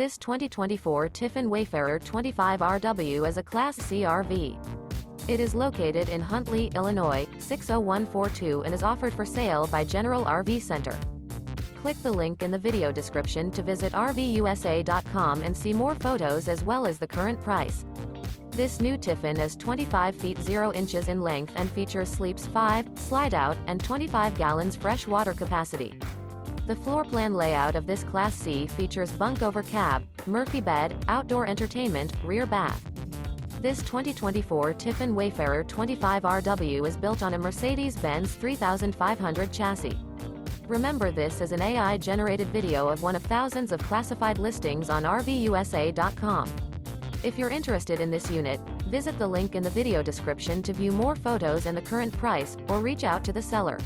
This 2024 Tiffin Wayfarer 25RW is a Class C RV. It is located in Huntley, Illinois, 60142 and is offered for sale by General RV Center. Click the link in the video description to visit RVUSA.com and see more photos as well as the current price. This new Tiffin is 25 feet 0 inches in length and features sleeps 5, slide-out, and 25 gallons fresh water capacity. The floor plan layout of this Class C features bunk over cab, Murphy bed, outdoor entertainment, rear bath. This 2024 Tiffin Wayfarer 25RW is built on a Mercedes-Benz 3500 chassis. Remember, this is an AI-generated video of one of thousands of classified listings on RVUSA.com. If you're interested in this unit, visit the link in the video description to view more photos and the current price, or reach out to the seller.